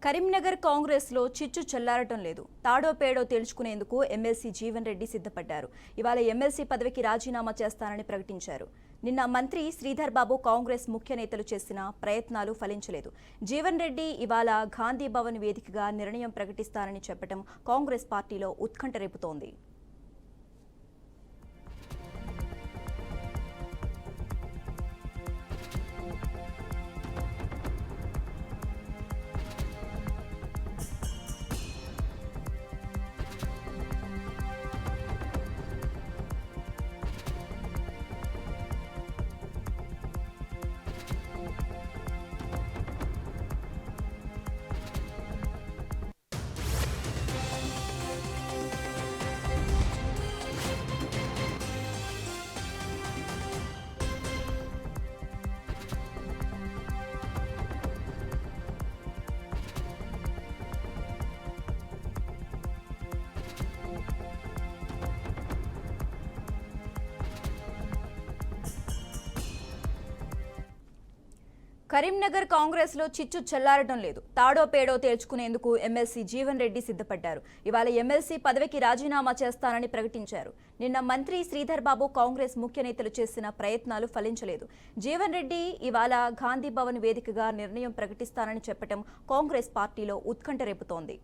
కరీంనగర్ కాంగ్రెస్ లో చిచ్చు చెల్లారటం లేదు. తాడో పేడో తేల్చుకునేందుకు ఎమ్మెల్సీ జీవన్ రెడ్డి సిద్ధపడ్డారు. ఇవాళ ఎమ్మెల్సీ పదవికి రాజీనామా చేస్తానని ప్రకటించారు. నిన్న మంత్రి శ్రీధర్ బాబు కాంగ్రెస్ ముఖ్య నేతలు చేసిన ప్రయత్నాలు ఫలించలేదు. జీవన్ రెడ్డి ఇవాళ గాంధీ భవన్ వేదికగా నిర్ణయం ప్రకటిస్తానని చెప్పడం కాంగ్రెస్ పార్టీలో ఉత్కంఠ రేపుతోంది. కరీంనగర్ కాంగ్రెస్ లో చిచ్చు చెల్లారటం లేదు. తాడో పేడో తేల్చుకునేందుకు ఎమ్మెల్సీ జీవన్ రెడ్డి సిద్ధపడ్డారు. ఇవాళ ఎమ్మెల్సీ పదవికి రాజీనామా చేస్తానని ప్రకటించారు. నిన్న మంత్రి శ్రీధర్ బాబు కాంగ్రెస్ ముఖ్య నేతలు చేసిన ప్రయత్నాలు ఫలించలేదు. జీవన్ రెడ్డి ఇవాళ గాంధీ భవన్ వేదికగా నిర్ణయం ప్రకటిస్తానని చెప్పడం కాంగ్రెస్ పార్టీలో ఉత్కంఠ రేపుతోంది.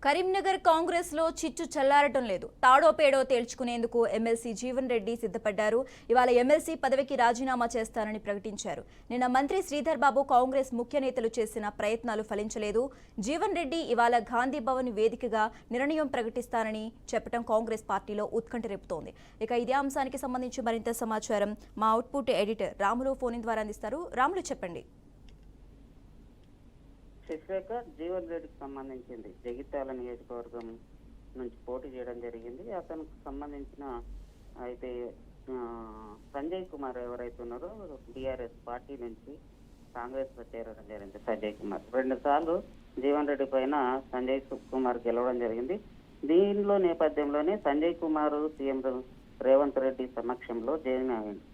కరీంనగర్ కాంగ్రెస్ లో చిచ్చు చెల్లారటం లేదు. తాడో పేడో తేల్చుకునేందుకు ఎమ్మెల్సీ జీవన్ రెడ్డి సిద్ధపడ్డారు. ఇవాళ ఎమ్మెల్సీ పదవికి రాజీనామా చేస్తానని ప్రకటించారు. నిన్న మంత్రి శ్రీధర్ బాబు కాంగ్రెస్ ముఖ్య నేతలు చేసిన ప్రయత్నాలు ఫలించలేదు. జీవన్ రెడ్డి ఇవాళ గాంధీ భవన్ వేదికగా నిర్ణయం ప్రకటిస్తానని చెప్పడం కాంగ్రెస్ పార్టీలో ఉత్కంఠ రేపుతోంది. ఇక ఇదే అంశానికి సంబంధించి మరింత సమాచారం మా అవుట్పుట్ ఎడిటర్ రాములు ఫోన్ ద్వారా అందిస్తారు. రాములు, చెప్పండి. శశిరేఖర్ జీవన్ రెడ్డికి సంబంధించింది జగిత్యాల నియోజకవర్గం నుంచి పోటీ చేయడం జరిగింది. అతనికి సంబంధించిన అయితే సంజయ్ కుమార్ ఎవరైతే ఉన్నారో టీఆర్ఎస్ పార్టీ నుంచి కాంగ్రెస్ లో చేరడం జరిగింది. సంజయ్ కుమార్ 2 సార్లు జీవన్ రెడ్డి పైన సంజయ్ కుమార్ గెలవడం జరిగింది. దీనిలో నేపథ్యంలోనే సంజయ్ కుమార్ సీఎం రేవంత్ రెడ్డి సమక్షంలో జాయిన్ అయింది.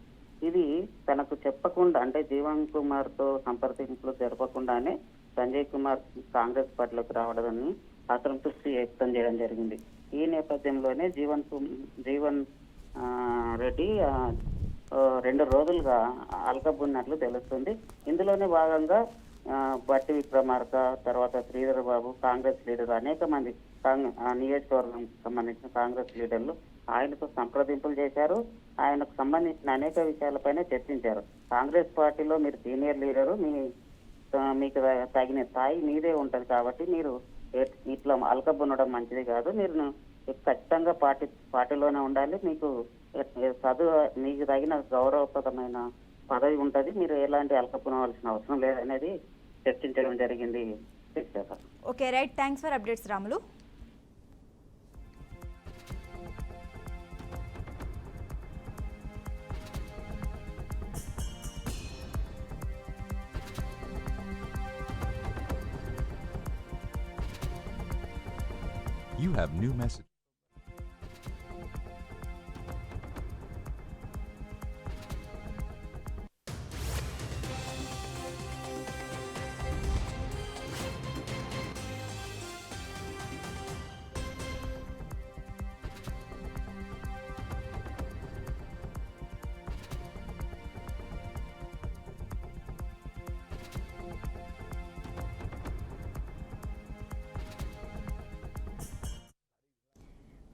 ఇది తనకు చెప్పకుండా, అంటే జీవన్ కుమార్ తో సంప్రదింపులు జరపకుండానే సంజయ్ కుమార్ కాంగ్రెస్ పార్టీలోకి రావడాన్ని అసంతృప్తి వ్యక్తం చేయడం జరిగింది. ఈ నేపథ్యంలోనే జీవన్ రెడ్డి 2 రోజులుగా అల్కబున్నట్లు తెలుస్తుంది. ఇందులోనే భాగంగా బట్టి విక్రమార్క, తర్వాత శ్రీధర్ బాబు, కాంగ్రెస్ లీడర్, అనేక మంది నియోజకవర్గం సంబంధించిన కాంగ్రెస్ లీడర్లు ఆయనతో సంప్రదింపులు చేశారు. ఆయనకు సంబంధించిన అనేక విషయాలపైన చర్చించారు. కాంగ్రెస్ పార్టీలో మీరు సీనియర్ లీడరు, మీకు తగిన స్థాయి మీదే ఉంటది కాబట్టి మీరు ఇట్లా అలకబున్నడం మంచిది కాదు. మీరు ఖచ్చితంగా పార్టీలోనే ఉండాలి. మీకు తగిన గౌరవప్రదమైన పదవి ఉంటది. మీరు ఎలాంటి అలకబునవలసిన అవసరం లేదనేది చర్చించడం జరిగింది. Okay, right. Thanks for updates Ramulu. You have new message.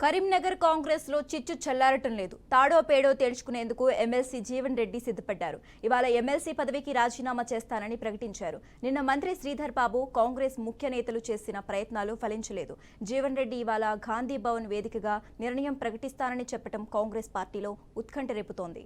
Karimnagar Congress లో చిచ్చు చల్లారటం లేదు. తాడో పేడో తేల్చుకునేందుకు ఎమ్మెల్సీ జీవన్ రెడ్డి సిద్ధపడ్డారు. ఇవాళ ఎమ్మెల్సీ పదవికి రాజీనామా చేస్తానని ప్రకటించారు. నిన్న మంత్రి శ్రీధర్ బాబు, కాంగ్రెస్ ముఖ్య నేతలు చేసిన ప్రయత్నాలు ఫలించలేదు. జీవన్ రెడ్డి ఇవాళ గాంధీ భవన్ వేదికగా నిర్ణయం ప్రకటిస్తానని చెప్పడం కాంగ్రెస్ పార్టీలో ఉత్కంఠ రేపుతోంది.